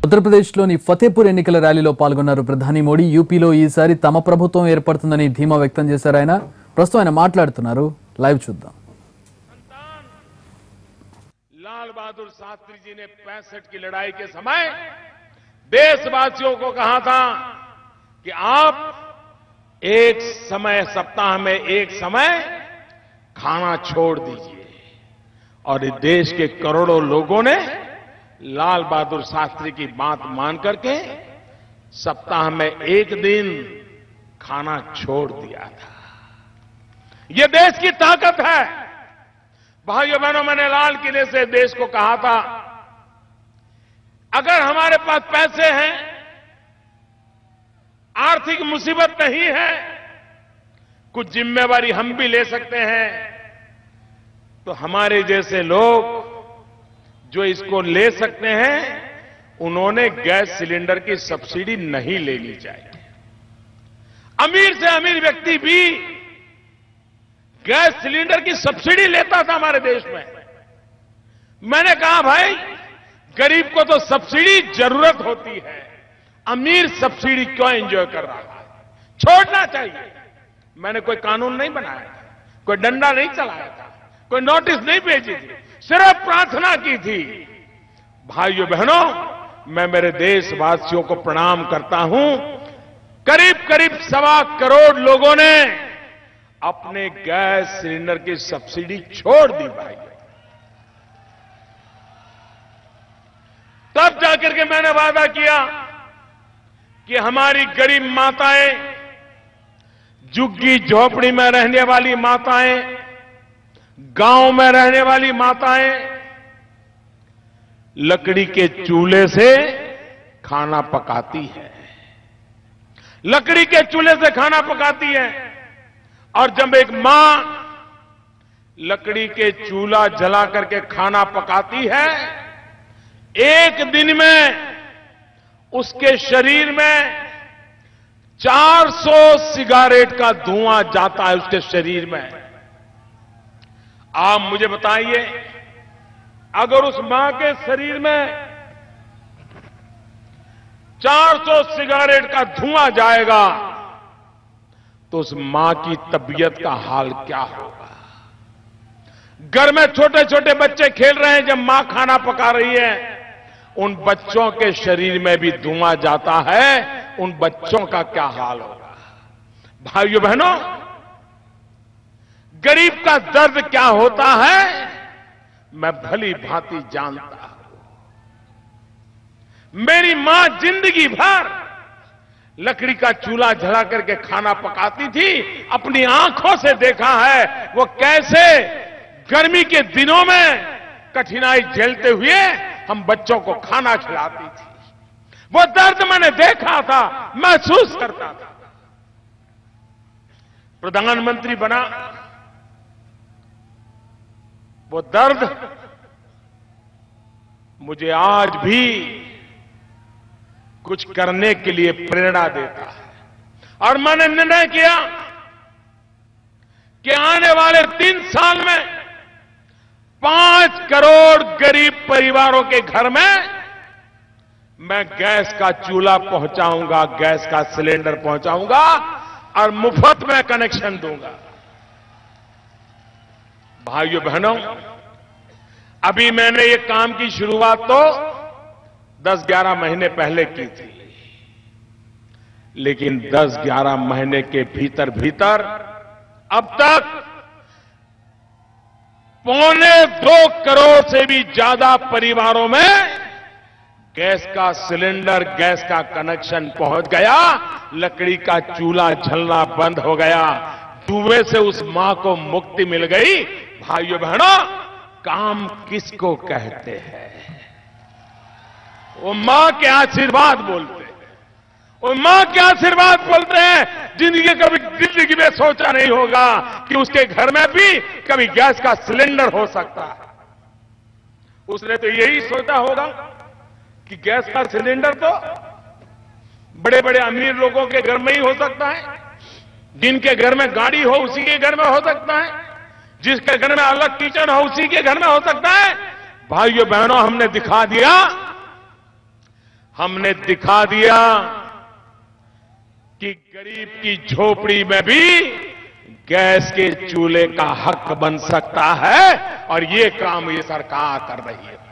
ఆంధ్రప్రదేశ్లోని ఫతేపూర్ ఎన్నికల ర్యాలీలో పాల్గొన్నారు ప్రధాని మోడీ. యూపీలో ఈసారి తమ ప్రభుత్వం ఏర్పడుతుందని ధీమా వ్యక్తం చేశారు ఆయన. ప్రస్తుతం ఆయన మాట్లాడుతున్నారు. లైవ్ చూద్దాం. लाल बहादुर शास्त्री जी ने 65 की लड़ाई के समय देशवासियों को कहा था कि आप एक समय सप्ताह में एक समय खाना छोड़ दीजिए, और इस देश के करोड़ों लोगों ने लाल बहादुर शास्त्री की बात मान करके सप्ताह में एक दिन खाना छोड़ दिया था। ये देश की ताकत है। भाइयों बहनों, मैंने लाल किले से देश को कहा था, अगर हमारे पास पैसे हैं, आर्थिक मुसीबत नहीं है, कुछ जिम्मेवारी हम भी ले सकते हैं, तो हमारे जैसे लोग जो इसको ले सकते हैं, उन्होंने गैस सिलेंडर की सब्सिडी नहीं लेनी चाहिए। अमीर से अमीर व्यक्ति भी गैस सिलेंडर की सब्सिडी लेता था हमारे देश में। मैंने कहा, भाई गरीब को तो सब्सिडी जरूरत होती है, अमीर सब्सिडी क्यों एंजॉय कर रहा है? छोड़ना चाहिए। मैंने कोई कानून नहीं बनाया था, कोई डंडा नहीं चलाया था, कोई नोटिस नहीं भेजी थी, सिर्फ प्रार्थना की थी। भाइयों बहनों, मैं मेरे देशवासियों को प्रणाम करता हूं। करीब करीब 1.25 करोड़ लोगों ने अपने गैस सिलेंडर की सब्सिडी छोड़ दी। भाई तब जाकर के मैंने वादा किया कि हमारी गरीब माताएं, झुग्गी झोपड़ी में रहने वाली माताएं, गांव में रहने वाली माताएं लकड़ी के चूल्हे से खाना पकाती है, लकड़ी के चूल्हे से खाना पकाती है। और जब एक मां लकड़ी के चूल्हा जला करके खाना पकाती है, एक दिन में उसके शरीर में 400 सिगारेट का धुआं जाता है उसके शरीर में। आप मुझे बताइए, अगर उस मां के शरीर में 400 सिगारेट का धुआं जाएगा तो उस मां की तबीयत का हाल क्या होगा? घर में छोटे छोटे बच्चे खेल रहे हैं, जब मां खाना पका रही है, उन बच्चों के शरीर में भी धुआं जाता है, उन बच्चों का क्या हाल होगा? भाइयों बहनों, गरीब का दर्द क्या होता है मैं भली भांति जानता हूं। मेरी मां जिंदगी भर लकड़ी का चूल्हा जला करके खाना पकाती थी। अपनी आंखों से देखा है वो कैसे गर्मी के दिनों में कठिनाई झेलते हुए हम बच्चों को खाना खिलाती थी। वो दर्द मैंने देखा था, महसूस करता था। प्रधानमंत्री बना, वो दर्द मुझे आज भी कुछ करने के लिए प्रेरणा देता है। और मैंने निर्णय किया कि आने वाले 3 साल में 5 करोड़ गरीब परिवारों के घर में मैं गैस का चूल्हा पहुंचाऊंगा, गैस का सिलेंडर पहुंचाऊंगा और मुफ्त में कनेक्शन दूंगा। भाइयों बहनों, अभी मैंने ये काम की शुरुआत तो 10-11 महीने पहले की थी, लेकिन 10-11 महीने के भीतर भीतर अब तक 1.25 करोड़ से भी ज्यादा परिवारों में गैस का सिलेंडर, गैस का कनेक्शन पहुंच गया। लकड़ी का चूल्हा जलना बंद हो गया, धुएं से उस मां को मुक्ति मिल गई। भाइयों बहनों, काम किसको कहते हैं? वो मां के आशीर्वाद बोलते हैं, वो मां के आशीर्वाद बोलते हैं। जिंदगी में सोचा नहीं होगा कि उसके घर में भी कभी गैस का सिलेंडर हो सकता है। उसने तो यही सोचा होगा कि गैस का सिलेंडर तो बड़े बड़े अमीर लोगों के घर में ही हो सकता है, जिनके घर में गाड़ी हो उसी के घर में हो सकता है, जिसके घर में अलग किचन हो उसी के घर में हो सकता है। भाइयों बहनों, हमने दिखा दिया हमने दिखा दिया कि गरीब की झोपड़ी में भी गैस के चूल्हे का हक बन सकता है और ये काम ये सरकार कर रही है।